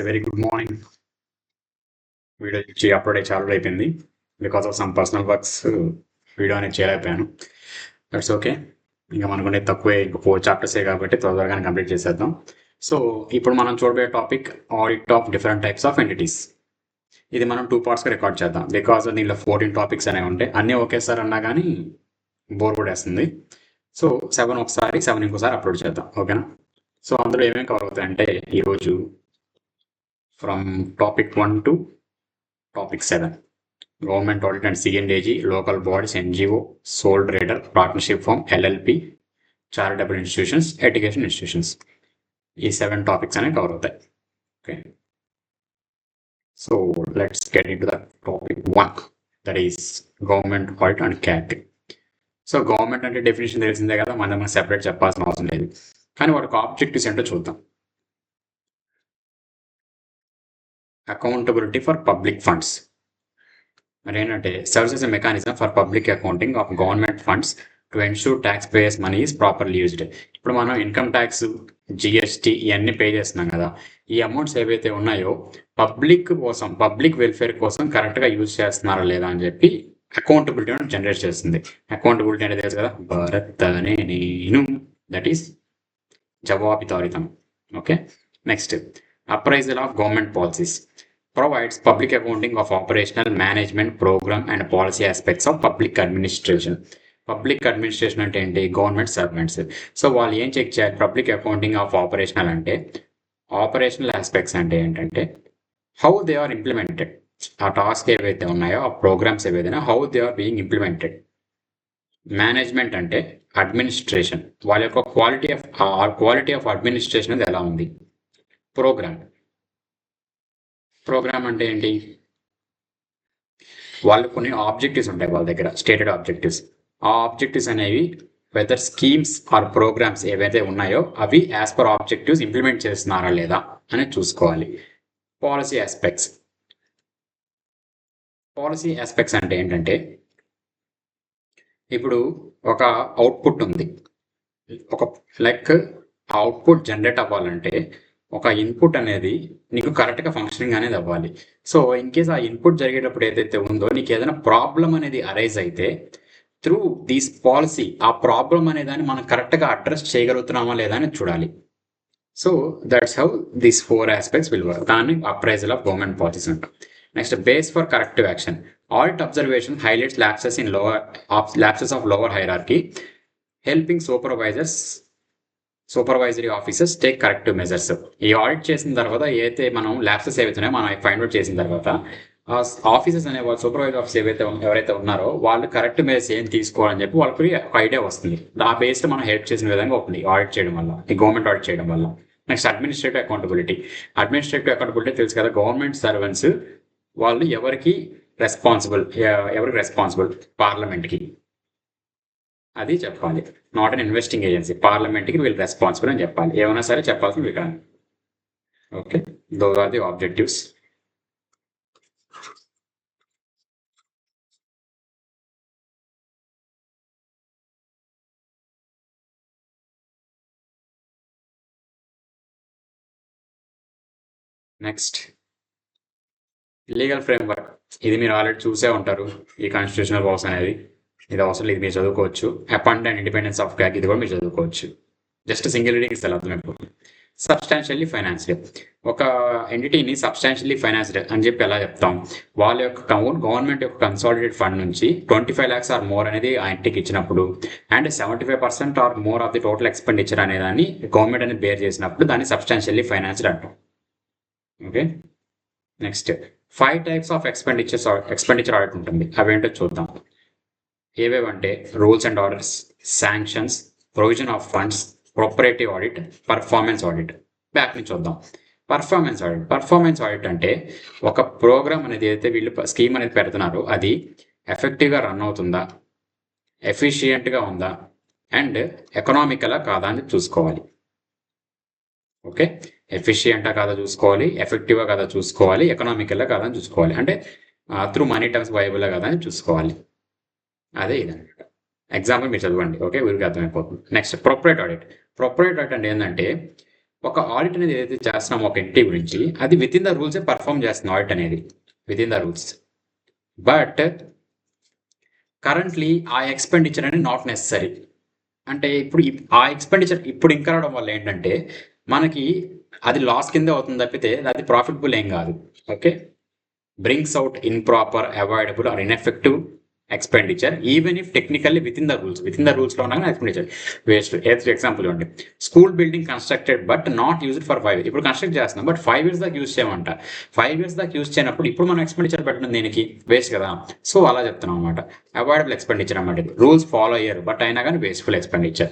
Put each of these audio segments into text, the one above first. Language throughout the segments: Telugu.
Very good morning. Video upload అయ్యి చాలా అయిపోయింది. Because of some personal works video అనేది చేయలేకపోయాను. That's okay. ఇంకా మనకుండే తక్కువే, ఇంకా 4 చాప్టర్సే కాబట్టి త్వరగానే కంప్లీట్ చేసేద్దాం. సో ఇప్పుడు మనం చూడబోయే topic audit of different types of entities. ఇది మనం 2 పార్ట్స్గా రికార్డ్ చేద్దాం. బికాస్ దీనిలో 14 టాపిక్స్ అనేవి ఉంటాయి. అన్నీ ఒకేసారి అన్నా కానీ బోర్ కూడా వేస్తుంది. సో 7 ఒకసారి, 7 ఇంకోసారి అప్లోడ్ చేద్దాం. ఓకేనా? సో అందులో ఏమేమి కవర్ అవుతాయంటే ఈరోజు from topic 1 to topic 7 government audit and C and AG, local bodies, NGO, sole trader, partnership firm, LLP, charitable institutions, education institutions. ఈ 7 టాపిక్స్ అనేవి కవర్ అవుతాయి. Okay, so let's get in to the topic 1, that is government audit and క్యాట్. సో గవర్నమెంట్ అంటే డెఫినేషన్ తెలిసిందే కదా, మనం సెపరేట్ చెప్పాల్సిన అవసరం లేదు. కానీ వాటికి ఆబ్జెక్టివ్స్ ఏంటో చూద్దాం. అకౌంటబిలిటీ ఫర్ పబ్లిక్ ఫండ్స్ మరి ఏంటంటే serves as a mechanism for public accounting of government funds to ensure tax payers money is properly used. ఇప్పుడు మనం ఇన్కమ్ ట్యాక్స్, జిఎస్టీ ఇవన్నీ పే చేస్తున్నాం కదా, ఈ అమౌంట్స్ ఏవైతే ఉన్నాయో పబ్లిక్ కోసం, పబ్లిక్ వెల్ఫేర్ కోసం కరెక్ట్గా యూజ్ చేస్తున్నారా లేదా అని చెప్పి అకౌంటబిలిటీ జనరేట్ చేస్తుంది. అకౌంటబిలిటీ అనేది తెలుసు కదా, భారత్ అనే నేను, దట్ ఈస్ జవాబుదారీతనం. Okay, next appraisal of government policies provides public accounting of operational, management, program and policy aspects of public administration. Public administration అంటే ఏంటి? Government servants. సో వాళ్ళు ఏం చెక్ చేయాలి? పబ్లిక్ అకౌంటింగ్ ఆఫ్ ఆపరేషనల్ అంటే, ఆపరేషనల్ ఆస్పెక్ట్స్ అంటే ఏంటంటే హౌ దే ఆర్ ఇంప్లిమెంటెడ్. ఆ టాస్క్ ఏవైతే ఉన్నాయో, ఆ ప్రోగ్రామ్స్ ఏవైతే how they are being implemented. Management అంటే అడ్మినిస్ట్రేషన్, వాళ్ళ యొక్క క్వాలిటీ ఆఫ్ అడ్మినిస్ట్రేషన్ అనేది ఎలా ఉంది. ప్రోగ్రామ్ అంటే ఏంటి? వాళ్ళు కొన్ని ఆబ్జెక్టివ్స్ ఉంటాయి వాళ్ళ దగ్గర, స్టేటెడ్ ఆబ్జెక్టివ్స్. ఆ ఆబ్జెక్టివ్స్ అనేవి వెదర్ స్కీమ్స్ ఆర్ ప్రోగ్రామ్స్ ఏవైతే ఉన్నాయో అవి యాజ్ పర్ ఆబ్జెక్టివ్స్ ఇంప్లిమెంట్ చేస్తున్నారా లేదా అని చూసుకోవాలి. పాలసీ ఆస్పెక్ట్స్ అంటే ఏంటంటే, ఇప్పుడు ఒక అవుట్పుట్ ఉంది, ఒక లైక్ అవుట్పుట్ జనరేట్ అవ్వాలంటే ఒక ఇన్పుట్ అనేది నీకు కరెక్ట్గా ఫంక్షనింగ్ అనేది అవ్వాలి. సో ఇన్ కేస్ ఆ ఇన్పుట్ జరిగేటప్పుడు ఏదైతే ఉందో నీకు ఏదైనా ప్రాబ్లం అనేది అరైజ్ అయితే త్రూ దిస్ పాలసీ ఆ ప్రాబ్లం అనే దాన్ని మనం కరెక్ట్గా అడ్రస్ చేయగలుగుతున్నామా లేదా అని చూడాలి. So that's how this 4 aspects will work. దాన్ని అప్రైజల్ ఆఫ్ గవర్నమెంట్ పాలసీస్ అంటాం. Next base for corrective action. Audit observation highlights lapses of lower hierarchy, helping supervisory officers take corrective measures. ఈ ఆడిట్ చేసిన తర్వాత ఏదైతే మనం ల్యాప్సెస్ ఏవైతున్నాయో మనం ఫైండ్ అవుట్ చేసిన తర్వాత ఆఫీసర్స్ అనే వాళ్ళు, సూపర్వైజర్ ఆఫీస్ ఎవరైతే ఉన్నారో వాళ్ళు కరెక్ట్ మెజర్స్ ఏం తీసుకోవాలని చెప్పి వాళ్ళకి ఒక ఐడియా వస్తుంది. ఆ బేస్డ్ మనం హెల్ప్ చేసిన విధంగా అవుతుంది ఆడిట్ చేయడం వల్ల, ఈ గవర్నమెంట్ ఆడిట్ చేయడం వల్ల. నెక్స్ట్ అడ్మినిస్ట్రేటివ్ అకౌంటబిలిటీ తెలుసు కదా, గవర్నమెంట్ సర్వెంట్స్ వాళ్ళు ఎవరికి రెస్పాన్సిబుల్ పార్లమెంట్కి, అది చెప్పాలి. నాట్ అన్ ఇన్వెస్టింగ్ ఏజెన్సీ, పార్లమెంట్కి వీళ్ళు రెస్పాన్సిబుల్ అని చెప్పాలి. ఏమైనా సరే చెప్పాల్సిన విధానం. Okay, those are the objectives. Next legal framework. ఇది మీరు ఆల్రెడీ చూసే ఉంటారు, ఈ కాన్స్టిట్యూషనల్ బాక్స్ అనేది. ఇది అవసరం లేదు, మీరు చదువుకోవచ్చు. అపాయింట్ అండ్ ఇండిపెండెన్స్ ఆఫ్ క్యాక్, ఇది కూడా మీరు చదువుకోవచ్చు. జస్ట్ సింగిల్ రీడింగ్ ఇస్తారు అర్థమైపోతుంది. Substantially financed. ఒక ఎంటిటీని సబ్స్టాన్షియల్లీ ఫైనాన్స్డ్ అని చెప్పి ఎలా చెప్తాం? వాళ్ళ యొక్క గవర్నమెంట్ యొక్క కన్సాలిడేటెడ్ ఫండ్ నుంచి 25 lakhs ఆర్ మోర్ అనేది ఆ ఇంటికి ఇచ్చినప్పుడు, and 75% or more of the total expenditure అనేదాన్ని గవర్నమెంట్ అనేది బేర్ చేసినప్పుడు దాన్ని సబ్స్టాన్షియల్లీ ఫైనాన్స్డ్ అంటాం. Okay, next 5 types of expenditure audit ఉంటుంది. అవేంటో చూద్దాం. ఏవేవంటే rules and orders, sanctions, provision of funds, propriety audit, performance audit. Back నుంచి చూద్దాం. పర్ఫార్మెన్స్ ఆడిట్ అంటే ఒక ప్రోగ్రామ్ అనేది అయితే వీళ్ళు స్కీమ్ అనేది పెడుతున్నారో అది ఎఫెక్టివ్గా రన్ అవుతుందా, ఎఫిషియెంట్గా ఉందా, అండ్ ఎకనామికలా కాదా అని చూసుకోవాలి. ఓకే, ఎఫిషియెంటా కాదా చూసుకోవాలి, ఎఫెక్టివ్గా కాదా చూసుకోవాలి, ఎకనామికల్గా కాదా అని చూసుకోవాలి. అంటే త్రూ మనీ టర్మ్స్ వైబుల్గా కాదా అని చూసుకోవాలి. అదే ఇదనమాట. ఎగ్జాంపుల్ మీరు చదవండి, ఓకే, ఊరికి అర్థమైపోతుంది. నెక్స్ట్ ప్రొపరేట్ ఆడిట్ అంటే ఏంటంటే ఒక ఆడిట్ అనేది ఏదైతే చేస్తున్నామో ఒక ఎంటిటీ గురించి, అది విత్ ఇన్ ద రూల్సే పర్ఫామ్ చేస్తుంది ఆడిట్ అనేది, with in the rules. But currently ఆ ఎక్స్పెండిచర్ అనేది నాట్ నెసరీ. అంటే ఇప్పుడు ఆ ఎక్స్పెండిచర్ ఇప్పుడు ఇంకా రావడం వల్ల ఏంటంటే మనకి అది లాస్ కింద అవుతుంది తప్పితే అది ప్రాఫిటబుల్ ఏం కాదు. Okay, brings out improper, avoidable or ineffective expenditure even if technically within the rules. Within the రూల్స్లో ఉన్నా ఎక్స్పెండిచర్ వేస్ట్. ఎగ్జాంపుల్ ఇవ్వండి, school building constructed but not used for 5 years. ఇప్పుడు కన్స్ట్రక్ట్ చేస్తున్నాం బట్ 5 years దాకా యూజ్ చేయమంట. 5 years దాకా యూజ్ చేయనప్పుడు ఇప్పుడు మనం ఎక్స్పెండిచర్ పెట్టడం దేనికి, వేస్ట్ కదా. సో అలా చెప్తున్నాం అనమాట. అవాయిడబుల్ ఎక్స్పెండిచర్ అన్నమాట. రూల్స్ ఫాలో అయ్యారు బట్ అయినా కానీ wasteful expenditure.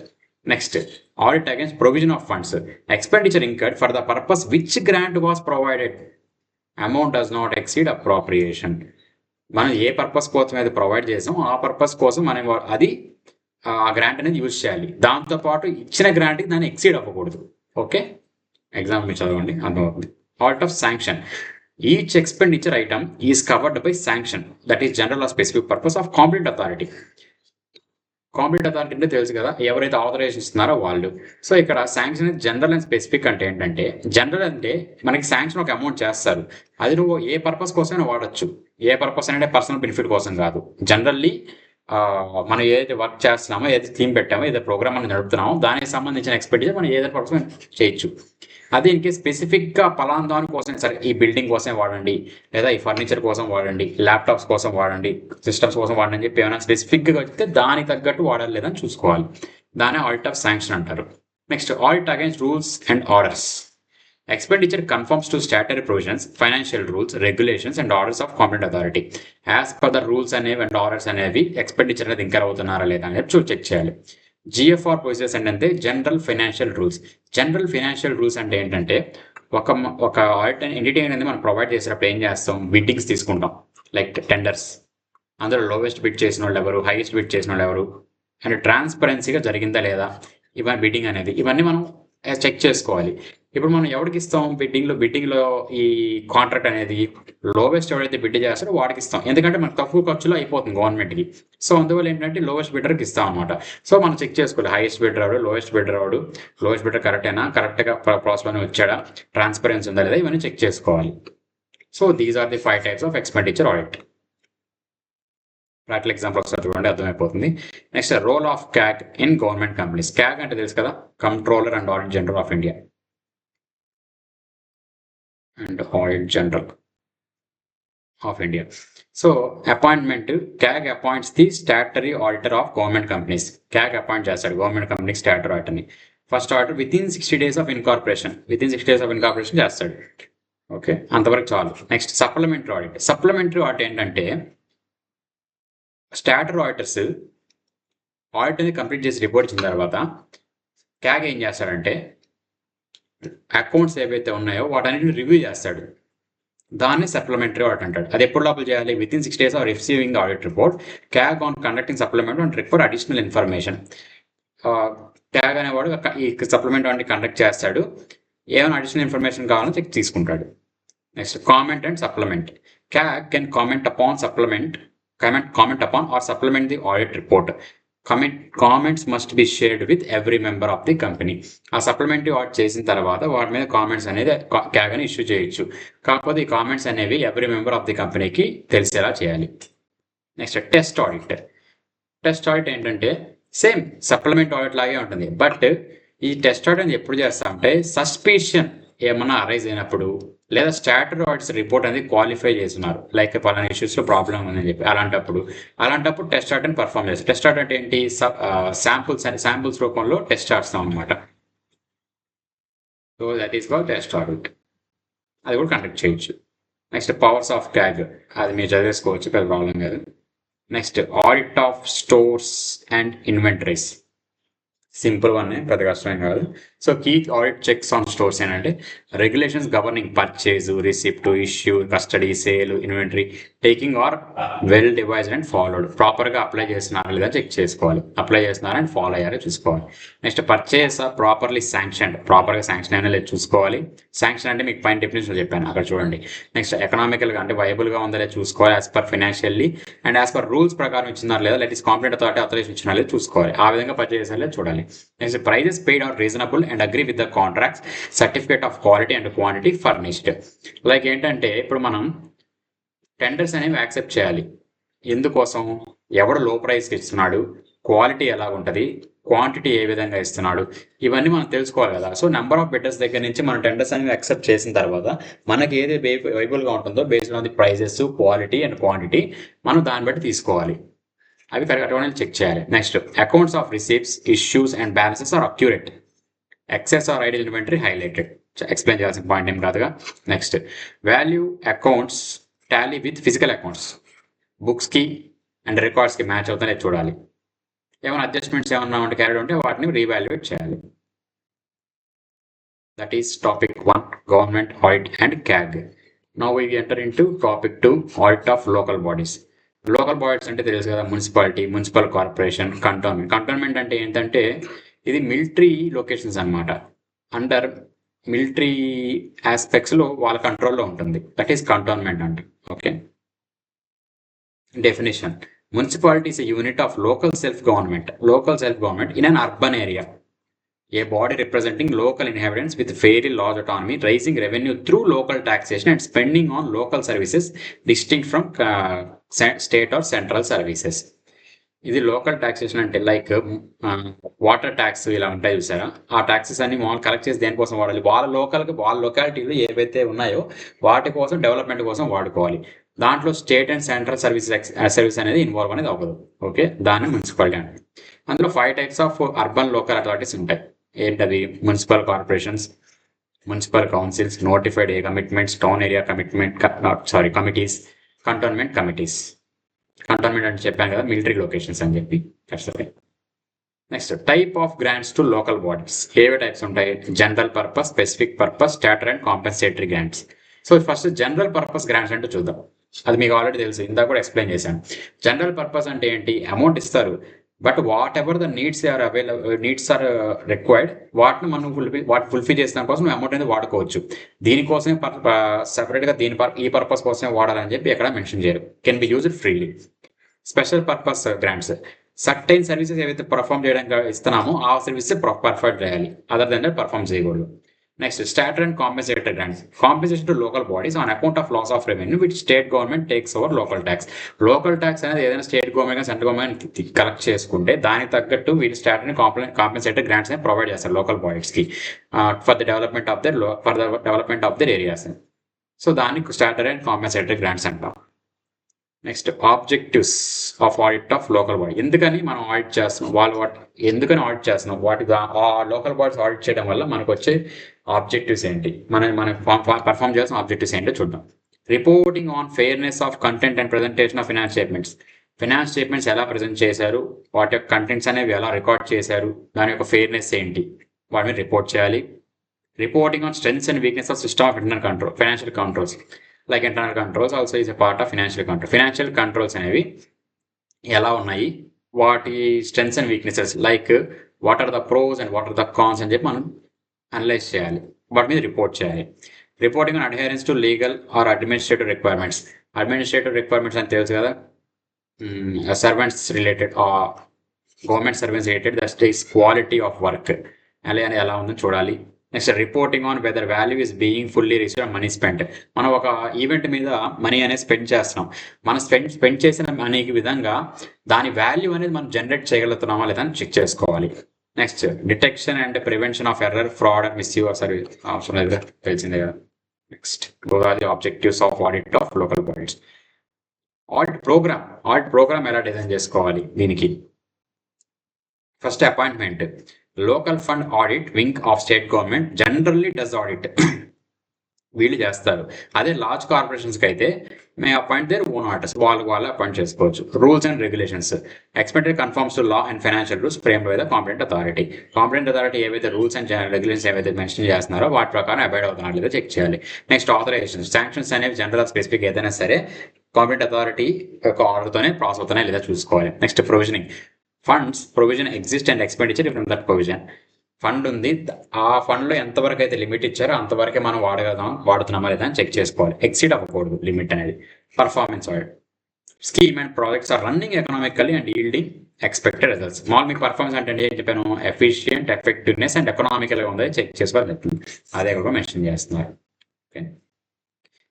Next, audit against provision of funds. Expenditure incurred for the purpose which grant was provided, amount does not exceed appropriation. మనం ఏ పర్పస్ కోసం అయితే ప్రొవైడ్ చేసాం ఆ పర్పస్ కోసం మనం అది ఆ గ్రాంట్ అనేది యూజ్ చేయాలి. దాంతోపాటు ఇచ్చిన గ్రాంట్కి దాన్ని ఎక్సీడ్ అవ్వకూడదు. ఓకే, ఎగ్జాంపుల్ చదవండి అర్థమవుతుంది. Audit of sanction. Each expenditure item is covered by sanction that is general or specific purpose of competent authority. Competent authority అంటే తెలుసు కదా, ఎవరైతే ఆథరైజేషన్ ఇస్తున్నారో వాళ్ళు. సో ఇక్కడ శాంక్షన్ అనేది జనరల్ అండ్ స్పెసిఫిక్ అంటే ఏంటంటే, జనరల్ అంటే మనకి శాంక్షన్ ఒక అమౌంట్ చేస్తారు, అది నువ్వు ఏ పర్పస్ కోసమైనా వాడచ్చు. ఏ పర్పస్ అంటే పర్సనల్ బెనిఫిట్ కోసం కాదు. జనరల్లీ మనం ఏదైతే వర్క్ చేస్తున్నామో, ఏదైతే థీమ్ పెట్టామో, ఏదైతే ప్రోగ్రామ్ మనం నడుపుతున్నామో దానికి సంబంధించిన ఎక్స్పెండిచర్ మనం ఏదైతే పర్పస్ చేయొచ్చు. అదే ఇంకే స్పెసిఫిక్గా పలానా దాని కోసం, సరే ఈ బిల్డింగ్ కోసం వాడండి, లేదా ఈ ఫర్నిచర్ కోసం వాడండి, ల్యాప్టాప్స్ కోసం వాడండి, సిస్టమ్స్ కోసం వాడండి అని చెప్పి ఏమైనా స్పెసిఫిక్గా చెప్తే దానికి తగ్గట్టు వాడాలి లేదని చూసుకోవాలి. దాన్ని ఆడిట్ ఆఫ్ శాంక్షన్ అంటారు. Next, audit against rules and orders. Expenditure conforms to statutory provisions, financial rules, regulations and orders of competent authority. As per the rules అనేవి and orders అనేవి ఎక్స్పెండిచర్ అనేది ఇంకా అవుతున్నారా లేదా అనేది చెక్ చేయాలి. జిఎఫ్ఆర్ ప్రొసీజర్స్ అంటే general financial rules. General financial rules అంటే ఏంటంటే ఒక ఆడిట్ ఎంటిటీ అనేది మనం ప్రొవైడ్ చేసేటప్పుడు ఏం చేస్తాం, బిడ్డింగ్స్ తీసుకుంటాం, లైక్ టెండర్స్. అందులో లోవెస్ట్ బిడ్ చేసిన వాళ్ళు ఎవరు, హైయెస్ట్ బిడ్ చేసిన వాళ్ళు ఎవరు, అండ్ ట్రాన్స్పరెన్సీగా జరిగిందా లేదా ఇవన్నీ బిడ్డింగ్ అనేది, ఇవన్నీ మనం చెక్ చేసుకోవాలి. ఇప్పుడు మనం ఎవరికి ఇస్తాం, బిడ్డింగ్లో ఈ కాంట్రాక్ట్ అనేది లోవెస్ట్ ఎవరైతే బిడ్ చేస్తారో వాడికి ఇస్తాం, ఎందుకంటే మనకు తక్కువ ఖర్చులో అయిపోతుంది గవర్నమెంట్కి. సో అందువల్ల ఏంటంటే లోవెస్ట్ బిడ్డర్కి ఇస్తాం అనమాట. సో మనం చెక్ చేసుకోవాలి, హైయెస్ట్ బిడ్డర్ ఎవడు, లోవెస్ట్ బిడ్డర్ ఎవడు, లోవెస్ట్ బిడ్డర్ కరెక్టేనా, కరెక్ట్గా ప్రాసెస్లోనే వచ్చాడా, ట్రాన్స్పరెన్సీ ఉందా లేదా, ఇవన్నీ చెక్ చేసుకోవాలి. So these are the 5 types of expenditure audit. Practical example ఒకసారి చూడండి, అర్థమైపోతుంది. Next, role of CAG in government companies. CAG అంటే తెలుసు కదా, controller and audit general of India and audit general of India. So appointment, CAG appoints the statutory auditor of government companies. CAG appoint చేస్తాడు గవర్నమెంట్ కంపెనీకి స్టాట్యుటరీ ఆడిటర్ని. First auditor within 60 days of incorporation, చేస్తాడు. ఓకే, అంతవరకు చాలు. Next, supplementary audit. Supplementary audit ఏంటంటే స్టాట్యుటరీ ఆడిటర్స్ ఆడిట్ అనేది కంప్లీట్ చేసి రిపోర్ట్ ఇచ్చిన తర్వాత క్యాగ్ ఏం చేస్తాడంటే అకౌంట్స్ ఏవైతే ఉన్నాయో వాటన్నిటిని రివ్యూ చేస్తాడు. దాన్ని సప్లిమెంటరీ ఆడిట్ అంటాడు. అది ఎప్పుడు లోపల చేయాలి, with in 6 days of receiving the audit report, CAG on conducting supplement and report additional information. CAG అనేవాడు ఈ సప్లిమెంట్ అన్ని కండక్ట్ చేస్తాడు, ఏమైనా అడిషనల్ ఇన్ఫర్మేషన్ కావాలో చెక్ తీసుకుంటాడు. Next, comment and supplement. CAG can comment upon or supplement the audit report. Comments must be shared with every member of the company. ఆ సప్లిమెంటరీ ఆడిట్ చేసిన తర్వాత వాటి మీద కామెంట్స్ అనేది CAG అని ఇష్యూ చేయొచ్చు. కాకపోతే ఈ కామెంట్స్ అనేవి ఎవ్రీ మెంబర్ ఆఫ్ ది కంపెనీకి తెలిసేలా చేయాలి. Next, test audit. Test audit ఏంటంటే సేమ్ సప్లిమెంట్ ఆడిట్ లాగే ఉంటుంది. బట్ ఈ టెస్ట్ ఆడిట్ అనేది ఎప్పుడు చేస్తామంటే సస్పిషన్ ఏమన్నా అరైజ్ అయినప్పుడు, లేదా స్టాట్యుటరీ ఆడిట్స్ రిపోర్ట్ అనేది క్వాలిఫై చేస్తున్నారు, లైక్ పలానా ఇష్యూస్లో ప్రాబ్లం ఉందని చెప్పి, అలాంటప్పుడు టెస్ట్ ఆడిట్ పర్ఫామ్ చేస్తారు. టెస్ట్ ఆడిట్ అంటే ఏంటి, శాంపుల్స్ రూపంలో టెస్ట్ చేస్తాం అనమాట. So that is called test audit. అది కూడా కండక్ట్ చేయొచ్చు. Next, powers of CAG. అది మీరు చదివేసుకోవచ్చు, పెద్ద ప్రాబ్లం కాదు. Next, audit of stores and inventories. Simple one, పెద్ద కష్టం కాదు. So key audit checks on stores ఏంటంటే regulations governing purchase, receipt, issue, custody, sale, inventory, taking are well devised and followed. ప్రాపర్గా అప్లై చేస్తున్నారా లేదా చెక్ చేసుకోవాలి, అప్లై చేస్తున్నారా అండ్ ఫాలో అయ్యారో చూసుకోవాలి. నెక్స్ట్, పర్చేస్ ప్రాపర్లీ శాంక్షన్, ప్రాపర్గా శాంక్షన్ అయినా లేదు చూసుకోవాలి. శాంక్షన్ అంటే మీకు పైన డెఫినేషన్ చెప్పాను, అక్కడ చూడండి. నెక్స్ట్, ఎకనామికల్గా అంటే వైబుల్గా ఉందా లేదా చూసుకోవాలి, as per financially and as per rules ప్రకారం ఇచ్చినారా లేదా, లైట్ ఈస్ కాంపిటెంట్ అథారిటీ ఆథరైజేషన్ ఇచ్చినా లేదా చూసుకోవాలి. ఆ విధంగా పర్చేస్ చేసారా లేదా చూడాలి. Next prices paid are reasonable and agree with the contracts, certificate of quality and quantity furnished. Like ఏంటంటే ఇప్పుడు మనం టెండర్స్ అనేవి యాక్సెప్ట్ చేయాలి. ఎందుకోసం? ఎవడు లో ప్రైస్కి ఇస్తున్నాడు, క్వాలిటీ ఎలా ఉంటుంది, క్వాంటిటీ ఏ విధంగా ఇస్తున్నాడు, ఇవన్నీ మనం తెలుసుకోవాలి కదా. సో నెంబర్ ఆఫ్ బిడ్డర్స్ దగ్గర నుంచి మనం టెండర్స్ అనేవి యాక్సెప్ట్ చేసిన తర్వాత మనకి ఏది వైబుల్గా ఉంటుందో based on the prices, quality and quantity మనం దాన్ని బట్టి తీసుకోవాలి. అవి కరెక్ట్గా చెక్ చేయాలి. Next accounts of receipts, issues and balances are accurate, excess or ideal inventory highlighted. Explain చేయాల్సిన పాయింట్ ఏం కాదుగా. Next value accounts tally with physical accounts, బుక్స్కి అండ్ రికార్డ్స్కి మ్యాచ్ అవుతానే చూడాలి. ఏమైనా అడ్జస్ట్మెంట్స్ ఏమన్నా ఉంటే క్యారీ ఉంటే వాటిని రీవాల్యుయేట్ చేయాలి. That is topic 1, government audit and CAG. Now we enter into topic 2, audit of local bodies. Local bodies అంటే తెలుసు కదా, municipality, municipal corporation, cantonment. Cantonment అంటే ఏంటంటే ఇది మిలిటరీ లొకేషన్స్ అనమాట. అండర్ మిలిటరీ ఆస్పెక్ట్స్లో వాళ్ళ కంట్రోల్లో ఉంటుంది. దట్ ఈస్ కంటోన్మెంట్ అంటే. Okay, definition. Municipality is a unit of local self-government in an urban area. A body representing local inhabitants with very large autonomy, raising revenue through local taxation and spending on local services distinct from state or central services. ఇది లోకల్ టాక్సేషన్ అంటే లైక్ వాటర్ ట్యాక్స్ ఇలా ఉంటాయి చూసారా, ఆ ట్యాక్సెస్ అన్ని మామూలు కలెక్ట్ చేసి దేనికోసం వాడాలి, వాళ్ళ లొకాలిటీలో ఏవైతే ఉన్నాయో వాటి కోసం డెవలప్మెంట్ కోసం వాడుకోవాలి. దాంట్లో స్టేట్ అండ్ సెంట్రల్ సర్వీస్ అనేది ఇన్వాల్వ్ అనేది అవ్వదు. ఓకే, దాన్ని మున్సిపాలిటీ అంటే. అందులో 5 types of urban local authorities ఉంటాయి. ఏంటది? Municipal corporations, municipal councils, notified a commitments, town area committees, cantonment committees. Cantonment అంటే చెప్పాను కదా, మిలిటరీ లొకేషన్స్ అని చెప్పి. Next type of grants to local bodies. ఏవే టైప్స్ ఉంటాయి? General purpose, specific purpose, stator and compensatory grants. So first general purpose grants అంటే చూద్దాం. అది మీకు ఆల్రెడీ తెలుసు, ఇందాక కూడా ఎక్స్ప్లెయిన్ చేశాను. జనరల్ పర్పస్ అంటే ఏంటి? అమౌంట్ ఇస్తారు, but whatever the needs are required, వాటిని మనం ఫుల్ఫిల్ చేసిన కోసం నువ్వు అమౌంట్ అనేది వాడుకోవచ్చు. దీనికోసమే సెపరేట్గా ఈ పర్పస్ కోసమే వాడాలని చెప్పి ఎక్కడ మెన్షన్ చేయరు. Can be used freely. Special purpose grants, certain services ఏవైతే పర్ఫామ్ చేయడానికి ఇస్తున్నామో ఆ సర్వీసెస్ పర్ఫెక్ట్ చేయాలి, అదర్ దెన్ పర్ఫామ్ చేయకూడదు. Next statutory and compensatory grants, compensation to local bodies on account of loss of revenue which state government takes over local tax. Local tax అనేది ఏదైనా state government central government collect చేసుకుంటే దానికి తగ్గట్టు వీళ్ళు స్టాటర్ అండ్ కాంపెన్సేటరీ గ్రాంట్స్ అనేది ప్రొవైడ్ చేస్తారు లోకల్ బాడీస్కి for the development of their areas. So దానికి స్టాటర్ అండ్ కాంపెన్సేటరీ గ్రాంట్స్ అంటాం. Next objectives of audit of local body. ఎందుకని మనం ఆడిట్ చేస్తున్నాం, ఎందుకని ఆడిట్ చేస్తున్నాం, ఆ లోకల్ బాడీస్ ఆడిట్ చేయడం వల్ల మనకు వచ్చే ఆబ్జెక్టివ్స్ ఏంటి, మనం పర్ఫామ్ చేయాల్సిన ఆబ్జెక్టివ్స్ ఏంటో చూద్దాం. Reporting on fairness of content and presentation of finance statements ఎలా ప్రజెంట్ చేశారు, వాటి యొక్క కంటెంట్స్ అనేవి ఎలా రికార్డ్ చేశారు, దాని యొక్క ఫెయిర్నెస్ ఏంటి, వాటి మీద రిపోర్ట్ చేయాలి. Reporting on strengths and weakness of system of internal control, financial controls like internal controls also is a part of financial control. Financial controls అనేవి ఎలా ఉన్నాయి, వాటి strengths and weaknesses, like what are the pros and what are the cons అని చెప్పి మనం అనలైజ్ చేయాలి, వాటి మీద రిపోర్ట్ చేయాలి. Reporting on adherence to legal or administrative requirements అని తెలుసు కదా, servants related, government servants related, that is quality of work అని ఎలా ఉందో చూడాలి. Next reporting on whether value is being fully received money spend. మనం ఒక ఈవెంట్ మీద మనీ అనేది స్పెండ్ చేస్తున్నాం, మనం స్పెండ్ చేసిన మనీకి విధంగా దాని వాల్యూ అనేది మనం జనరేట్ చేయగలుగుతున్నామా లేదా అని చెక్ చేసుకోవాలి. Next detection and prevention of error, fraud and misuse అవసరం లేదు, తెలిసిందే కదా. నెక్స్ట్ గోదావరి objectives of audit of local bodies. Audit program ఎలా డిజైన్ చేసుకోవాలి? దీనికి first appointment. Local fund audit wing of state government generally does audit, వీళ్ళు చేస్తారు. అదే లార్జ్ కార్పొరేషన్స్కి అయితే may appoint their own auditors, వాళ్ళు అపాయింట్ చేసుకోవచ్చు. Rules and regulations, expected conforms to law and financial rules framed by the competent authority ఏవైతే రూల్స్ అండ్ రెగ్యులేషన్స్ ఏవైతే మెన్షన్ చేస్తున్నారో వాటి ప్రకారం అబైడ్ అవుతున్నారు లేదా చెక్ చేయాలి. నెక్స్ట్ ఆథరైజేషన్, శాంక్షన్స్ అనేవి జనరల్ స్పెసిఫిక్ ఏదైనా సరే కాంపిటెంట్ అథారిటీ యొక్క ఆర్డర్తోనే పాస్ అవుతున్నాయి లేదా చూసుకోవాలి. Next provisioning, funds provision exist and expenditure from that provision. Fund ఉంది, ఆ ఫండ్లో ఎంతవరకు అయితే లిమిట్ ఇచ్చారో అంతవరకే మనం వాడుతున్నామా లేదా అని చెక్ చేసుకోవాలి. ఎక్సీడ్ అవ్వకూడదు లిమిట్ అనేది. Performance audit, scheme and projects are running economically and yielding expected results. మామూలు మీకు పర్ఫార్మెన్స్ అంటే ఏం చెప్పాను, ఎఫిషియంట్, ఎఫెక్టివ్నెస్ అండ్ ఎకనామికల్గా ఉందని చెక్ చేసుకోవాలి చెప్తుంది. అదే కూడా మెన్షన్ చేస్తున్నారు. ఓకే,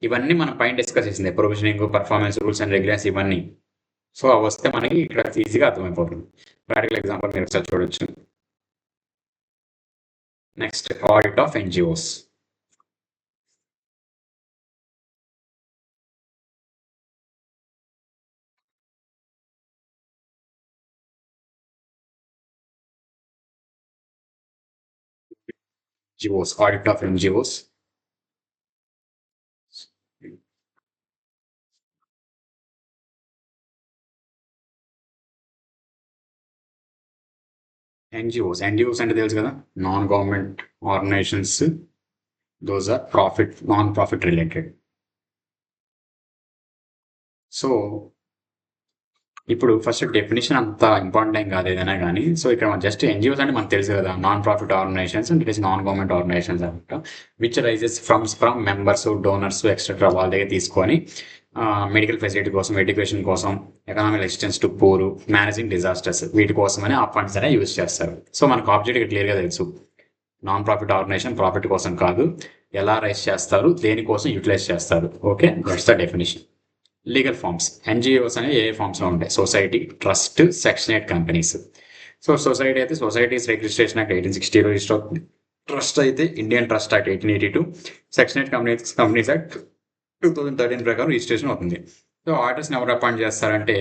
ఇవన్నీ మనం పైన డిస్కస్ చేసింది, provisioning, performance, rules and regulations ఇవన్నీ. సో అవి వస్తే మనకి ఇక్కడ ఈజీగా అర్థమైపోతుంది. ప్రాక్టికల్ ఎగ్జాంపుల్ మీరు ఒకసారి చూడొచ్చు. Next, audit of NGOs. Audit of NGOs. NGOs అంటే తెలుసు కదా, non government organizations. Those are non profit related. So ఇప్పుడు ఫస్ట్ డెఫినేషన్ అంత ఇంపార్టెంట్ ఏం కాదు ఏదైనా కానీ. సో ఇక్కడ జస్ట్ ఎన్జిఓస్ అంటే మనకు తెలుసు కదా, non profit organisations and it is non government organisations అనమాట, which raises from members, donors, etcetera వాళ్ళ దగ్గర తీసుకొని మెడికల్ ఫెసిలిటీ కోసం, ఎడ్యుకేషన్ కోసం, economic assistance to poor, managing disasters, వీటి కోసమని ఆ ఫండ్స్ అనేవి యూజ్ చేస్తారు. సో మనకు ఆబ్జెక్ట్ క్లియర్గా తెలుసు, నాన్ ప్రాఫిట్ ఆర్గనైజేషన్ ప్రాఫిట్ కోసం కాదు, ఎలా రైజ్ చేస్తారు, దేనికోసం యూటిలైజ్ చేస్తారు. Okay, that's the definition. Legal forms, NGOs అనేవి ఏ ఫార్మ్స్లో ఉంటాయి, society, trust, section 8 companies. So society అయితే సొసైటీస్ రిజిస్ట్రేషన్ యాక్ట్ 1860 రిజిస్టర్ అవుతుంది. ట్రస్ట్ అయితే Indian trust act 1882, section 8 companies act 2013 ప్రకారం రిజిస్ట్రేషన్ అవుతుంది. సో ఆడిటర్స్ని ఎవరు అపాయింట్ చేస్తారంటే,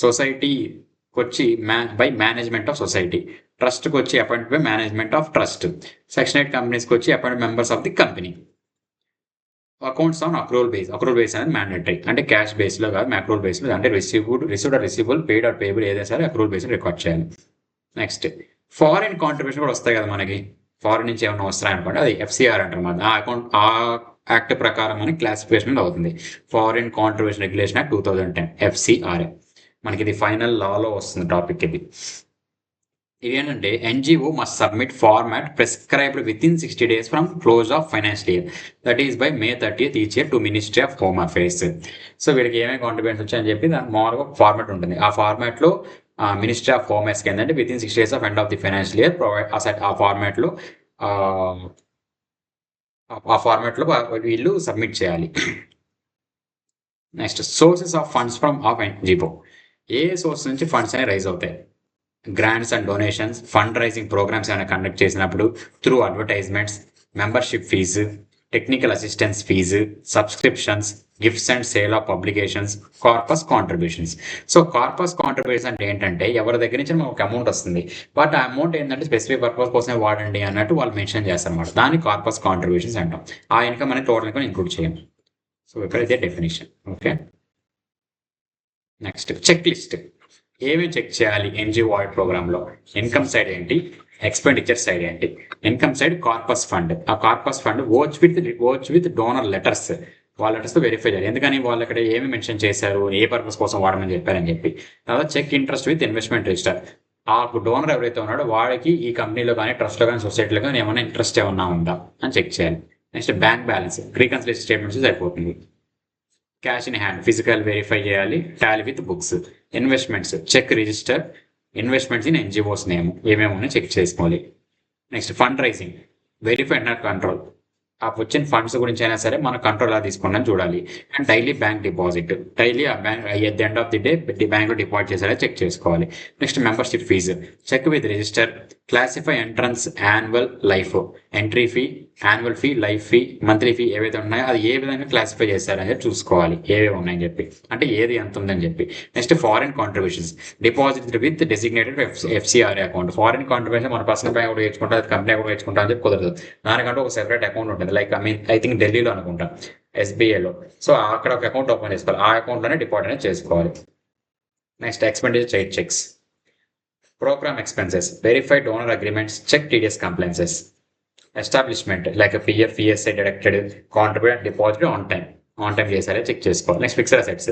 సొసైటీకి వచ్చి బై మేనేజ్మెంట్ ఆఫ్ సొసైటీ, ట్రస్ట్కి వచ్చి appoint by management of trust, section 8 కంపెనీస్కి వచ్చి appoint members of the company. Accounts on accrual base అనేది మ్యాండేటరీ, అంటే క్యాష్ బేస్లో కాదు, అక్రూవల్ బేస్లో, అంటే received or receivable, paid or payable ఏదైనా సరే అక్రూవల్ బేస్లో రికార్డ్ చేయాలి. నెక్స్ట్, ఫారిన్ కాంట్రిబ్యూషన్ కూడా వస్తాయి కదా మనకి, ఫారిన్ నుంచి ఏమైనా వస్తాయి అనుకోండి, అది FCR అంటారు. ఆ యాక్ట్ ప్రకారం మనకి క్లాసిఫికేషన్ అవుతుంది. Foreign contribution regulation act 2010 FCRA. మనకి ఇది ఫైనల్ లాలో వస్తుంది టాపిక్. ఇది ఏంటంటే, NGO must submit format prescribed with in 60 days from close of financial year, that is by May 30th each year to ministry of home affairs. So వీడికి ఏమేమి కాంట్రిబ్యూషన్స్ వచ్చాయని చెప్పి దానికి మామూలుగా ఫార్మాట్ ఉంటుంది. ఆ ఫార్మాట్లో మినిస్ట్రీ ఆఫ్ హోమ్ అఫైర్స్ ఏంటంటే within 60 days of end of the financial year ఆ ఫార్మాట్లో వీళ్ళు సబ్మిట్ చేయాలి. Next, sources of funds from of NGO. ఏ సోర్స్ నుంచి ఫండ్స్ అనేవి రైజ్ అవుతాయి? Grants and donations, fund raising programs ఏమైనా కండక్ట్ చేసినప్పుడు, through advertisements, membership fee, technical assistance fee, subscriptions, gifts and sale of publications, corpus contributions. So corpus contributions అంటే ఏంటంటే, ఎవరి దగ్గర నుంచి మనకు ఒక అమౌంట్ వస్తుంది, బట్ ఆ అమౌంట్ ఏంటంటే స్పెసిఫిక్ పర్పస్ కోసమే వాడండి అన్నట్టు వాళ్ళు మెన్షన్ చేస్తారు అనమాట. దాన్ని కార్పస్ కాంట్రిబ్యూషన్స్ అంటాం. ఆ ఇన్కమ్ అనేది టోటల్ ఇన్కమ్ ఇంక్లూడ్ చేయం. సో ఇక్కడ ఇదే definition. Okay, next, check list. ఏమేమి చెక్ చేయాలి ఎన్జిఓ ఆడిట్ ప్రోగ్రామ్లో? ఇన్కమ్ సైడ్ ఏంటి, ఎక్స్పెండిచర్ సైడ్ ఏంటి? ఇన్కమ్ సైడ్ కార్పస్ ఫండ్, ఆ corpus fund vouch with donor letters, వాళ్ళ లెటర్స్తో వెరిఫై చేయాలి. ఎందుకని వాళ్ళు అక్కడ ఏమి మెన్షన్ చేశారు, ఏ పర్పస్ కోసం వాడమని చెప్పారని చెప్పి. తర్వాత check interest with investment register, ఆ డోనర్ ఎవరైతే ఉన్నాడో వాడికి ఈ కంపెనీలో కానీ, ట్రస్ట్లో కానీ, సొసైటీలో కానీ ఏమైనా ఇంట్రెస్ట్ ఏమన్నా ఉందా అని చెక్ చేయాలి. Next, bank balance, reconciliation statements సరిపోతుంది. Cash in hand, physical verify చేయాలి. Tally with books. Investments, check register, investments in NGO's name ఏమేమి ఉన్నాయో చెక్ చేసుకోవాలి. Next, fund raising, verify and control, ఆ వచ్చిన ఫండ్స్ గురించి అయినా సరే మన కంట్రోల్ ఎలా తీసుకుంటాం చూడాలి. And daily bank deposit, daily ఆ bank at the end of the day bank deposit చేసేలా చెక్ చేసుకోవాలి. Next, membership fees, check with register, classify entrance, annual, life, entry fee, annual fee, life fee, monthly fee ఏవైతే ఉన్నాయో అది ఏ విధంగా క్లాసిఫై చేస్తారని చెప్పి చూసుకోవాలి, ఏవేవి ఉన్నాయని చెప్పి, అంటే ఏది ఎంత ఉందని చెప్పి. Next, foreign contributions, deposit with designated FCRA account. Foreign contribution మన పర్సనల్ బ్యాంక్ కూడా వేసుకుంటాం, అది కంపెనీ కూడా వేసుకుంటాం అని చెప్పి కుదరదు. దానికంటే ఒక సెపరేట్ అకౌంట్ ఉంటుంది. లైక్ ఐ థింక్ ఢిల్లీలో అనుకుంటా, SBIలో. సో అక్కడ ఒక అకౌంట్ ఓపెన్ చేసుకోవాలి, ఆ అకౌంట్లోనే డిపాజిట్ అనేది చేసుకోవాలి. Next, expenditure side checks, program expenses, verify donor agreements, check TDS compliances. Establishment like PF, ESI deducted, contribute, deposit on time చేసారే చెక్ చేసుకోవాలి. Next, fixed assets,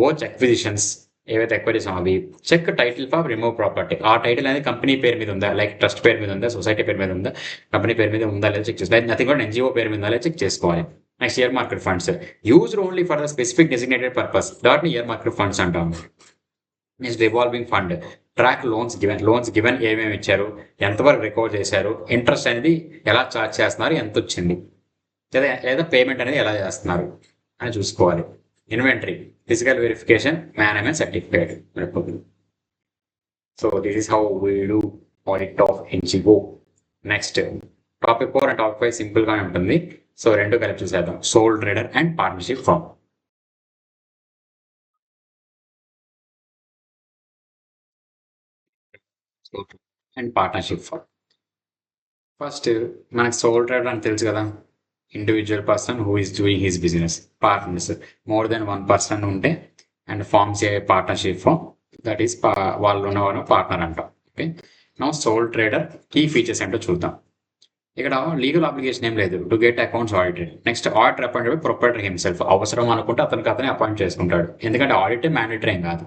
vouch acquisitions ఏవైతే ఎక్వైరీ చేసామో అవి. Check title for remove property, ఆ టైటిల్ అనేది కంపెనీ పేరు మీద ఉందా, లైక్ ట్రస్ట్ పేరు మీద ఉందా, సొసైటీ పేరు మీద ఉందా, కంపెనీ పేరు మీద ఉందా లేదా చెక్ చేసుకోవాలి. నథింగ్ కూడా NGO పేరు మీద ఉందా లేదా చెక్ చేసుకోవాలి. Next, earmarked funds, used only for the specific designated purpose, దాట్ని ఇయర్ మార్కెట్ ఫండ్స్ అంటాము. Next, revolving fund, track loans given ఏమేమి ఇచ్చారు, ఎంతవరకు రికవర్ చేశారు, ఇంట్రెస్ట్ అనేది ఎలా చార్జ్ చేస్తున్నారు, ఎంత వచ్చింది, లేదా పేమెంట్ అనేది ఎలా చేస్తున్నారు అని చూసుకోవాలి. Inventory, physical verification, management certificate. So this is how we do audit of NGO. Next topic 4 and topic 5 simple గానే ఉంటుంది. సో రెండు కలిపి చూసేద్దాం. Sole trader and partnership firm. And partnership firm. First మనకు సోల్ ట్రేడర్ అని తెలుసు కదా, individual person who is doing his business. Partners more than 1 person ఉంటే and forms a partnership firm, that is వాళ్ళు ఉన్న పార్ట్నర్ అంటాం. ఓకే, నా సోల్ ట్రేడర్ కీ ఫీచర్స్ ఏంటో చూద్దాం. ఇక్కడ లీగల్ అప్లికేషన్ ఏం లేదు, to get accounts audited. Next auditor appointed by proprietor himself. అవసరం అనుకుంటే అతనే అపాయింట్ చేసుకుంటాడు, ఎందుకంటే ఆడిట్ మ్యాండేటరీ ఏం కాదు.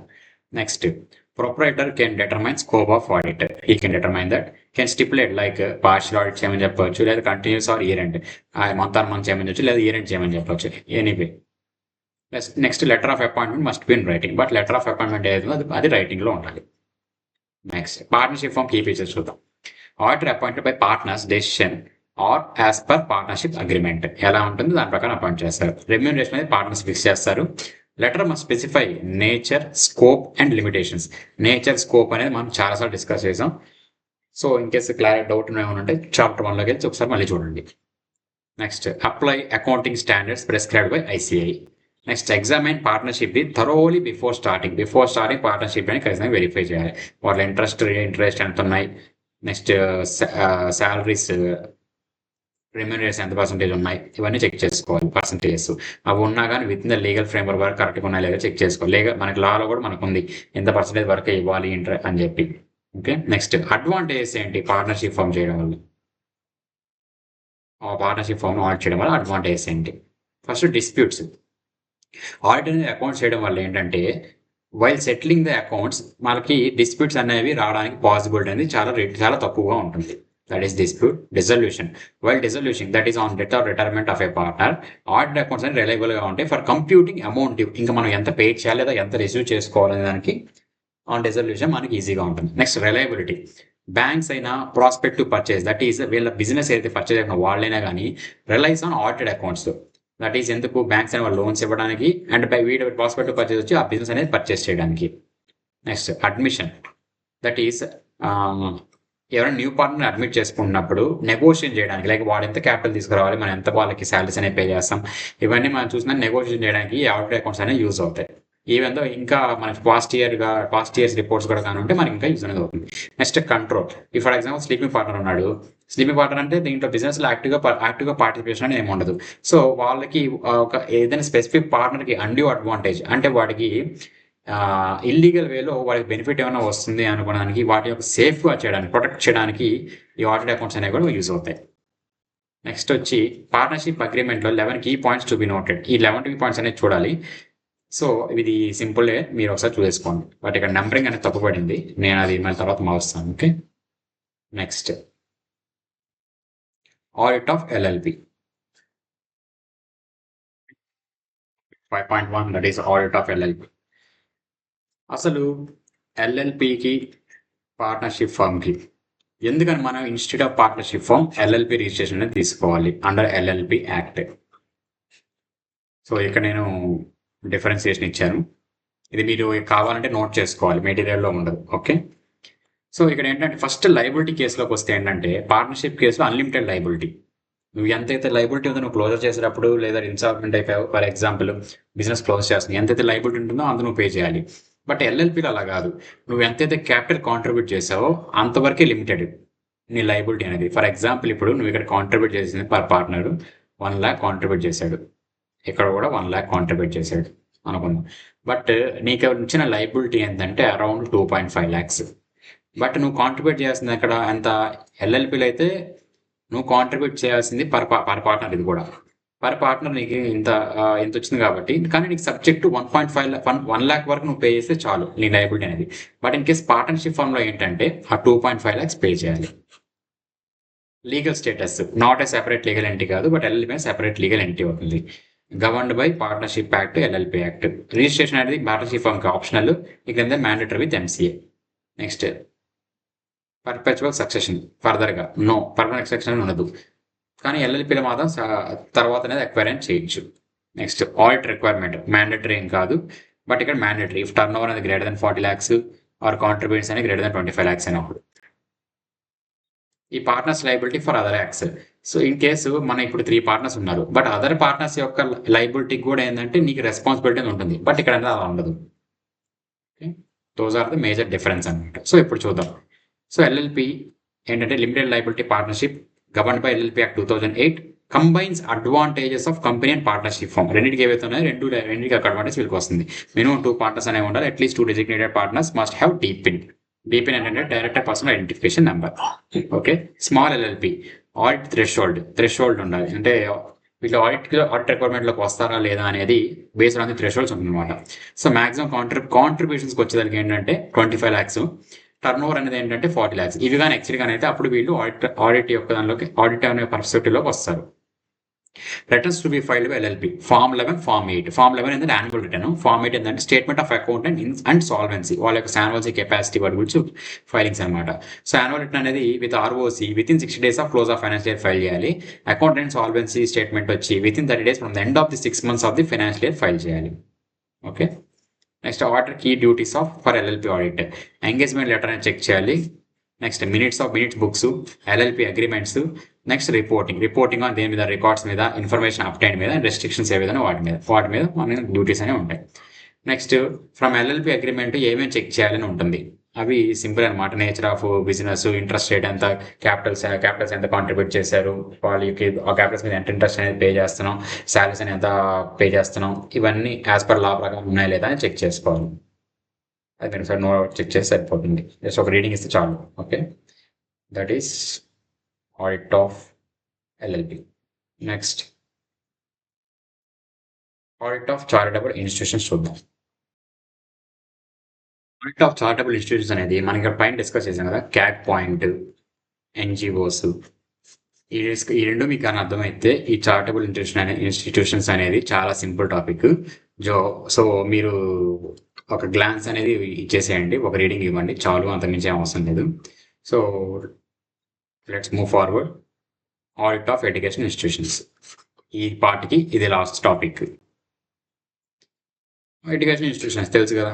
Next proprietor can determine scope of audit. He can determine that, can stipulate like partial audit చేయమని చెప్పవచ్చు, లేదా continuous or year end, month or month చేయమని చెప్పచ్చు, లేదా ఇయర్ ఎండ్ చేయమని చెప్పవచ్చు. Anyway next letter of appointment must be in writing. But letter of appointment ఏదైతే అది రైటింగ్లో ఉండాలి. Next partnership firm key features చూద్దాం. Auditor appointed by partners decision or as per partnership agreement. ఎలా ఉంటుంది దాని ప్రకారం అపాయింట్ చేస్తారు. రెమ్యూనరేషన్ అనేది పార్ట్నర్స్ ఫిక్స్ చేస్తారు. Letter must specify nature, scope and limitations. Nature, scope అనేది మనం చాలాసార్లు డిస్కస్ చేసాం. So in case clarity doubt ఏమైనా ఉంటే చాప్టర్ 1లోకి వెళ్ళి ఒకసారి మళ్ళీ చూడండి. Next apply accounting standards prescribed by ICI. Next ఎగ్జామైన్ partnership the thoroughly before starting partnership అని ఖచ్చితంగా వెరిఫై చేయాలి. వాళ్ళ ఇంట్రెస్ట్ ఎంత ఉన్నాయి, నెక్స్ట్ శాలరీస్, రెమ్యూనరేషన్ ఎంత పర్సెంటేజ్ ఉన్నాయి, ఇవన్నీ చెక్ చేసుకోవాలి. పర్సెంటేజెస్ అవి ఉన్నా కానీ with in the legal framework వరకు కరెక్ట్గా ఉన్నాయి లేదా చెక్ చేసుకోవాలి. మనకి లాలో కూడా మనకు ఉంది ఎంత పర్సెంటేజ్ వరకు ఇవ్వాలి అని చెప్పి. ఓకే, నెక్స్ట్ అడ్వాంటేజెస్ ఏంటి పార్ట్నర్షిప్ ఫామ్ చేయడం వల్ల, పార్ట్నర్షిప్ ఫామ్ ఆడిట్ చేయడం వల్ల అడ్వాంటేజెస్ ఏంటి. First disputes. ఆడిట్ అనేది అకౌంట్స్ చేయడం వల్ల ఏంటంటే వైల్ సెటిలింగ్ ద అకౌంట్స్ మనకి డిస్ప్యూట్స్ అనేవి రావడానికి పాసిబిలిటీ అనేది చాలా తక్కువగా ఉంటుంది. That is dispute. Dissolution, while dissolution that is on death or retirement of a partner. Audit accounts అనేది రిలయబుల్గా ఉంటాయి ఫర్ కంప్యూటింగ్ అమౌంట్. ఇంకా మనం ఎంత పే చేయాలి లేదా ఎంత రిసీవ్ చేసుకోవాలనే దానికి ఆన్ డిజల్యూషన్ మనకి ఈజీగా ఉంటుంది. Next reliability. బ్యాంక్స్ అయినా ప్రాస్పెక్టివ్ పర్చేస్, దట్ ఈస్ వీళ్ళ బిజినెస్ ఏదైతే పర్చేజ్ అయిన వాళ్ళైనా కానీ relies on audited accounts. That is ఎందుకు బ్యాంక్స్ అయిన వాళ్ళు లోన్స్ ఇవ్వడానికి అండ్ బై వీడి ప్రాస్పెక్టివ్ పర్చేస్ వచ్చి ఆ బిజినెస్ అనేది పర్చేస్ చేయడానికి. నెక్స్ట్ అడ్మిషన్, దట్ ఈస్ ఎవరైనా న్యూ పార్ట్నర్ అడ్మిట్ చేసుకున్నప్పుడు నెగోషియేట్ చేయడానికి, లైక్ వాడు ఎంత క్యాపిటల్ తీసుకురావాలి, మనం ఎంత వాళ్ళకి శాలరీస్ అనేవి పే చేస్తాం, ఇవన్నీ మనం చూసినా నెగోషియేట్ చేయడానికి ఈ ఆడిట్ అకౌంట్స్ అనేవి యూజ్ అవుతాయి. ఈవెన్ దో ఇంకా మనకి పాస్ట్ ఇయర్స్ రిపోర్ట్స్ కూడా కానీ ఉంటే మనకి ఇంకా యూజ్ అనేది అవుతుంది. Next control. ఈ ఫర్ ఎగ్జాంపుల్ స్లీపింగ్ పార్ట్నర్ ఉన్నాడు. స్లీపింగ్ పార్ట్నర్ అంటే దీంట్లో బిజినెస్లో యాక్టివ్గా పార్టిసిపేషన్ అనేది ఏమి ఉండదు. సో వాళ్ళకి ఒక ఏదైనా స్పెసిఫిక్ పార్ట్నర్కి అన్డ్యూ అడ్వాంటేజ్ అంటే వాడికి ఇల్లీగల్ వేలో వాడికి బెనిఫిట్ ఏమైనా వస్తుంది అనుకోవడానికి, వాటి యొక్క సేఫ్గా చేయడానికి, ప్రొటెక్ట్ చేయడానికి ఈ ఆడిట్ అకౌంట్స్ అనేవి కూడా యూజ్ అవుతాయి. నెక్స్ట్ వచ్చి పార్ట్నర్షిప్ అగ్రిమెంట్లో 11 key points to be noted. ఈ 11 కీ పాయింట్స్ అనేది చూడాలి. సో ఇది సింపుల్, మీరు ఒకసారి చూసేసుకోండి. బట్ ఇక్కడ నెంబరింగ్ అనేది తప్పుపడింది, నేను అది మళ్ళీ తర్వాత మారుస్తాను. Okay, next audit of LLP 5.1, that is audit of LLP. అసలు ఎల్ఎల్పికి పార్ట్నర్షిప్ ఫామ్కి ఎందుకని మనం institute of partnership firm LLP registration అనేది తీసుకోవాలి అండర్ ఎల్ఎల్పి యాక్ట్. సో ఇక్కడ నేను డిఫరెన్సియేషన్ ఇచ్చాను, ఇది మీరు కావాలంటే నోట్ చేసుకోవాలి, మెటీరియల్లో ఉండదు. ఓకే, సో ఇక్కడ ఏంటంటే ఫస్ట్ లైబిలిటీ కేసులోకి వస్తే ఏంటంటే పార్ట్నర్షిప్ కేసులో అన్లిమిటెడ్ లైబిలిటీ. నువ్వు ఎంతైతే లైబిలిటీ ఉందో నువ్వు క్లోజర్ చేసేటప్పుడు, లేదా ఇన్సాల్వ్మెంట్ అయిపోయావు ఫర్ ఎగ్జాంపుల్ బిజినెస్ క్లోజ్ చేస్తుంది, ఎంతైతే లైబిలిటీ ఉంటుందో అంత నువ్వు పే చేయాలి. బట్ ఎల్ఎల్పీలో అలా కాదు, నువ్వు ఎంతైతే క్యాపిటల్ కాంట్రిబ్యూట్ చేసావో అంతవరకే లిమిటెడ్ నీ లైబిలిటీ అనేది. ఫర్ ఎగ్జాంపుల్ ఇప్పుడు నువ్వు ఇక్కడ కాంట్రిబ్యూట్ చేసింది పర్ పార్ట్నర్ 1 lakh కాంట్రిబ్యూట్ చేశాడు, ఇక్కడ కూడా 1 lakh కాంట్రిబ్యూట్ చేశాడు అనుకుందాం. బట్ నీకు వచ్చిన లైబిలిటీ ఏంటంటే అరౌండ్ 2.5 lakhs. బట్ నువ్వు కాంట్రిబ్యూట్ చేయాల్సింది అక్కడ ఎంత, ఎల్ఎల్పీలో అయితే నువ్వు కాంట్రిబ్యూట్ చేయాల్సింది పర్ పార్ట్నర్, ఇది కూడా పర్ పార్ట్నర్ నీకు ఇంత వచ్చింది కాబట్టి, కానీ నీకు సబ్జెక్ట్ 1 lakh వరకు నువ్వు పే చేస్తే చాలు నీ లైబిలిటీ అనేది. బట్ ఇన్ కేస్ పార్ట్నర్షిప్ ఫామ్లో ఏంటంటే ఆ 2.5 lakhs పే చేయాలి. Legal status, not a separate legal entity కాదు, but LLP separate legal entity అవుతుంది. Governed by partnership act, LLP act. Registration అనేది పార్ట్నర్షిప్ ఫామ్కి ఆప్షనల్, ఇక mandatory with MCA. Next perpetual succession ఫర్దర్గా పర్మనెంట్ సక్సెషన్ ఉండదు, కానీ ఎల్ఎల్పిలో మాత్రం తర్వాత అనేది ఎక్వైర్ చేయొచ్చు. నెక్స్ట్ ఆడిట్ రిక్వైర్మెంట్ మ్యాండేటరీ ఏం కాదు, బట్ ఇక్కడ మ్యాండేటరీ ఇఫ్ టర్న్ ఓవర్ అనేది greater than 40 lakhs or contributions అనేది గ్రేటర్ దెన్ 25 lakhs అయినప్పుడు. ఈ partners liability for other acts. So in case మన ఇప్పుడు 3 పార్ట్నర్స్ ఉన్నారు, బట్ అదర్ పార్ట్నర్స్ యొక్క లైబిలిటీ కూడా ఏంటంటే నీకు రెస్పాన్సిబిలిటీ ఉంటుంది, బట్ ఇక్కడ అనేది అలా ఉండదు. Those are the major difference అనమాట. సో ఇప్పుడు చూద్దాం. సో ఎల్ఎల్పి ఏంటంటే limited liability partnership govern by LLP act 2008 combines advantages of company and partnership form. రెండింటికి ఏవైతే ఉన్నాయో రెండింటికి అడ్వాంటేజ్ వీళ్ళకి వస్తుంది. మినిమం 2 పార్ట్నర్స్ అనేవి ఉండాలి. At least 2 designated partners must have DPIN. DPIN ఏంటంటే director personal identification number. Okay. Small LLP audit threshold ఉండాలి. అంటే వీళ్ళు ఆడిట్ రిక్వైర్మెంట్లోకి వస్తారా లేదా అనేది బేస్డ్ ఆన్ ది థ్రెషోల్డ్స్ ఉంటుందన్నమాట. సో మాక్సిమం కాంట్రిబ్యూషన్స్కి వచ్చేదానికి ఏంటంటే 25 lakhs, టర్న్ ఓవర్ అనేది ఏంటంటే 40 lakhs. ఇవి కానీ ఎక్సీడ్ కానీ అయితే అప్పుడు వీళ్ళు ఆడిట్ యొక్క దానిలోకి ఆడిట్ అనే పర్స్పెక్టివ్లోకి వస్తారు. Returns to be filed by LLP. Form 11, form 8. Form 11 ఏంటంటే యాన్యువల్ రిటర్న్, ఫార్మ్ 8 ఏంటంటే statement of account and solvency, వాళ్ళ యొక్క సాల్వెన్సీ కెపాసిటీ వాటి గురించి ఫైలింగ్స్ అనమాట. సో యాన్యువల్ రిటర్న్ అనేది with ROC within 60 days of close of financial year file చేయాలి. అకౌంట్ అండ్ సాల్వెన్సీ స్టేట్మెంట్ వచ్చి within 30 days from the end of the 6 months of the financial year file చేయాలి. Okay. Next order key duties of for LLP audit. Engagement letter అని చెక్ చేయాలి. Next minutes books, LLP agreements. Next reporting on దేని మీద, రికార్డ్స్ మీద, ఇన్ఫర్మేషన్ అప్టైన్ మీద, రెస్ట్రిక్షన్స్ ఏవైనా వాటి మీద మన డ్యూటీస్ అనేవి ఉంటాయి. నెక్స్ట్ ఫ్రమ్ ఎల్ఎల్పి అగ్రిమెంట్ ఏమేమి చెక్ చేయాలని ఉంటుంది. అవి సింపుల్ అనమాట. Nature of business, interest rate ఎంత, క్యాపిటల్స్ ఎంత కాంట్రిబ్యూట్ చేశారు, వాళ్ళకి ఆ క్యాపిటల్స్ మీద ఎంత ఇంట్రెస్ట్ అనేది పే చేస్తున్నాం, శాలరీస్ అని ఎంత పే చేస్తున్నాం, ఇవన్నీ యాజ్ పర్ లా ప్రకారం ఉన్నాయా లేదా అని చెక్ చేసుకోవాలి. అది మీరు సార్ చెక్ చేసి సరిపోతుంది. జస్ట్ ఒక రీడింగ్ ఇస్తే చాలు. Okay. That is audit of LLP. Next audit of charitable institutions చూద్దాం. ఆడిట్ ఆఫ్ చారిటబుల్ ఇన్స్టిట్యూషన్స్ అనేది మనం ఇక్కడ పైన డిస్కస్ చేసాం కదా, క్యాగ్ పాయింట్, ఎన్జిఓస్. ఈ రెండు మీకు అని అర్థమైతే ఈ చారిటబుల్ ఇన్స్టిట్యూషన్స్ అనేది చాలా సింపుల్ టాపిక్. సో మీరు ఒక గ్లాన్స్ అనేది ఇచ్చేసేయండి, ఒక రీడింగ్ ఇవ్వండి చాలు, అంతకుమించి ఏం అవసరం లేదు. So let's move forward. Audit of education institutions, ఈ పార్ట్కి ఇది లాస్ట్ టాపిక్. ఎడ్యుకేషన్ ఇన్స్టిట్యూషన్స్ తెలుసు కదా,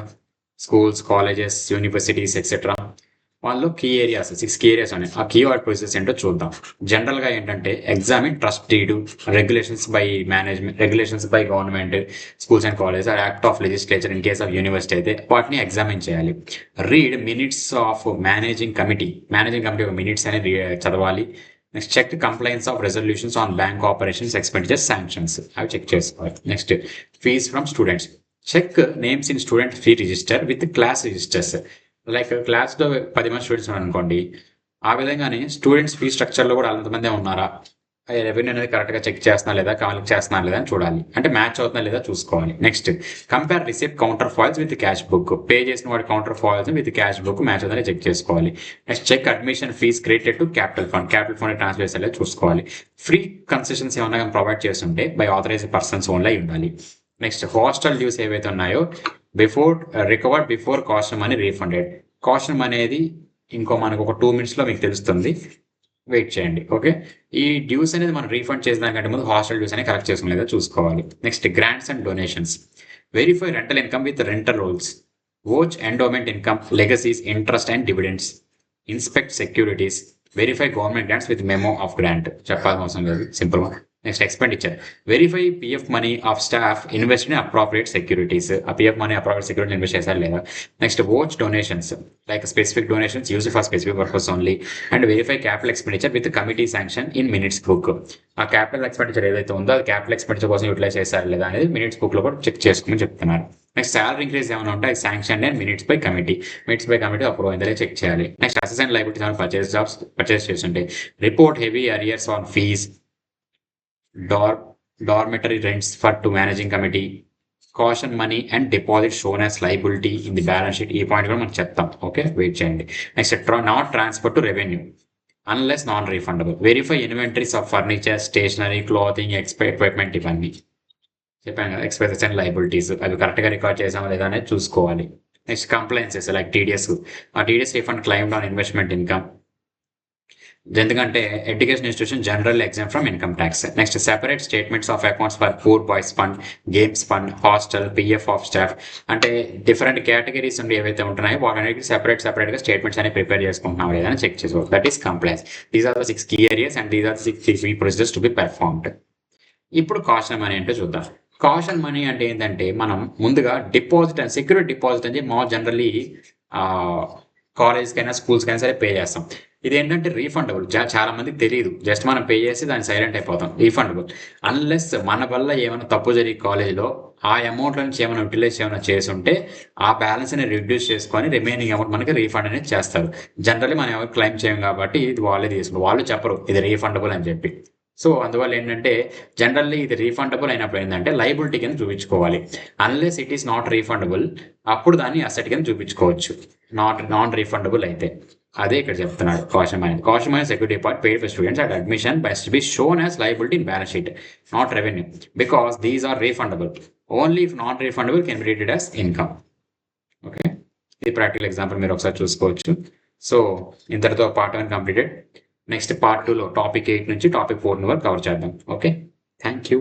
స్కూల్స్, కాలేజెస్, యూనివర్సిటీస్ ఎక్సెట్రా. వాళ్ళు కీ ఏరియాస్ 6 key areas ఉన్నాయి. ఆ కీ వర్డ్ ప్రొసెస్ ఏంటో చూద్దాం. జనరల్గా ఏంటంటే examine trust deed regulations by government schools and colleges, act of legislature in case of university అయితే వాటిని ఎగ్జామిన్ చేయాలి. Read minutes of managing committee ఒక మినిట్స్ అనేది చదవాలి. Next check complaints of resolutions on bank operations, expenditure, sanctions, అవి చెక్ చేసుకోవాలి. Next fees from students. Check names in student fee register with class registers. Like క్లాస్లో 10 మంది స్టూడెంట్స్ ఉన్నారు అనుకోండి, ఆ విధంగానే స్టూడెంట్స్ ఫీ స్ట్రక్చర్లో కూడా అంతమందే ఉన్నారా, రెవెన్యూ అనేది కరెక్ట్గా చెక్ చేస్తున్నా లేదా, కలెక్ట్ చేస్తున్నా లేదా అని చూడాలి. అంటే మ్యాచ్ అవుతుందా లేదా చూసుకోవాలి. Next compare receipt counter foils with cash book. Pay చేసిన వాడి counter foils with cash book match అవుతుందని చెక్ చేసుకోవాలి. Next check admission fees created to capital fund transfer చేసేలా చూసుకోవాలి. ఫ్రీ కన్సెషన్స్ ఏమైనా కానీ ప్రొవైడ్ చేస్తుంటే బై ఆథరైజ్డ్ పర్సన్స్ ఓన్లీ ఉండాలి. నెక్స్ట్ హాస్టల్ డ్యూస్ ఏవైతే ఉన్నాయో recovered before cost money refunded. Cost అనేది మనకు ఒక 2 minutesలో మీకు తెలుస్తుంది, వెయిట్ చేయండి. ఓకే. ఈ డ్యూస్ అనేది మనం రీఫండ్ చేసేదానికంటే ముందు హాస్టల్ డ్యూస్ అనేది కలెక్ట్ చేసుకుని లేదా చూసుకోవాలి. Next grants and donations. Verify rental income with rental rolls. Vouch endowment income, legacies, interest and dividends. Inspect securities. Verify government grants with memo of grant. చెప్పాల్సిన అవసరం లేదు, simple one. Next expenditure. Verify PF money of staff invest in appropriate securities. ఆ PF money appropriate security invest చేశారు లేదా. Next vouch donations like specific donations use for specific purpose only. And verify capital expenditure with committee sanction in minutes book. ఆ క్యాపిటల్ ఎక్స్పెండిచర్ ఏదైతే ఉందో అది క్యాపిటల్ ఎక్స్పెండిచర్ కోసం యూటిలైజ్ చేశారు లేదా అనేది మినిట్స్ బుక్లో కూడా చెక్ చేసుకోమని చెప్తున్నారు. నెక్స్ట్ సాలరీ ఇంక్రీజ్ ఏమైనా ఉంటే sanction and minutes by committee approve అయిందో చెక్ చేయాలి. నెక్స్ట్ అసెస్ అండ్ లైబిలిటీస్ ఏమైనా పర్చేస్ చేస్తుంటే report heavy arrears on fees, dormitory rents for to managing committee, caution money and deposit shown as liability in the balance sheet. ఈ పాయింట్ కూడా మనం చెప్తాం. ఓకే, వెయిట్ చేయండి. Next not transfer to revenue unless non refundable. Verify inventories of furniture, stationery, clothing, equipment, ఇవన్నీ చెప్పాను కదా. ఎక్స్పెన్సెస్ అండ్ లైబిలిటీస్ అవి కరెక్ట్గా రికార్డ్ చేసామా లేదా అనేది చూసుకోవాలి. నెక్స్ట్ కంప్లైన్సెస్ లైక్ టీడీఎస్, ఆ TDS refund claimed on investment income, ఎందుకంటే education institution general exam from income tax. Next separate statements of accounts for poor boys fund, games fund, hostel, PF of staff, అంటే డిఫరెంట్ కేటగిరీస్ నుండి ఏవైతే ఉంటున్నాయో వాటన్నిటికి సెపరేట్గా స్టేట్మెంట్స్ అనేవి ప్రిపేర్ చేసుకుంటున్నాం లేదని చెక్ చేసుకోవాలి. That is compliance. These are the 6 key areas and these are the 6 key procedures to be performed. ఇప్పుడు కాషన్ మనీ అంటే చూద్దాం. కాషన్ మనీ అంటే ఏంటంటే మనం ముందుగా డిపాజిట్ అండ్ సెక్యూరిటీ డిపాజిట్ అని మా జనరల్లీ కాలేజ్కైనా స్కూల్స్కైనా సరే పే చేస్తాం. ఇది ఏంటంటే రీఫండబుల్. చాలా మందికి తెలియదు, జస్ట్ మనం పే చేసి దాన్ని సైలెంట్ అయిపోతాం. రీఫండబుల్ అన్లెస్ మన వల్ల ఏమైనా తప్పు జరిగి కాలేజీలో ఆ అమౌంట్ నుంచి ఏమైనా యూటిలైజ్ ఏమైనా చేసి ఉంటే ఆ బ్యాలెన్స్ అనేది రిడ్యూస్ చేసుకొని రిమైనింగ్ అమౌంట్ మనకి రీఫండ్ అనేది చేస్తారు. జనరల్లీ మనం ఎవరు క్లెయిమ్ చేయం కాబట్టి ఇది వాళ్ళే తీసుకుంటారు, వాళ్ళు చెప్పరు ఇది రీఫండబుల్ అని చెప్పి. సో అందువల్ల ఏంటంటే జనరల్లీ ఇది రీఫండబుల్ అయినప్పుడు ఏంటంటే లైబిలిటీ కింద చూపించుకోవాలి. Unless it is not refundable అప్పుడు దాన్ని అసెట్ కింద చూపించుకోవచ్చు, నాన్ రీఫండబుల్ అయితే. అదే ఇక్కడ చెప్తున్నాడు caution money. Caution money security part paid for students at admission best be shown as liability in balance sheet, not revenue, because these are refundable. Only if not refundable can be treated as income. Okay, ఇది ప్రాక్టికల్ ఎగ్జాంపుల్ మీరు ఒకసారి చూసుకోవచ్చు. సో ఇంతటితో పార్ట్ 1 కంప్లీటెడ్. నెక్స్ట్ పార్ట్ 2లో టాపిక్ 8 నుంచి టాపిక్ 4 వరకు కవర్ చేద్దాం. Okay, thank you.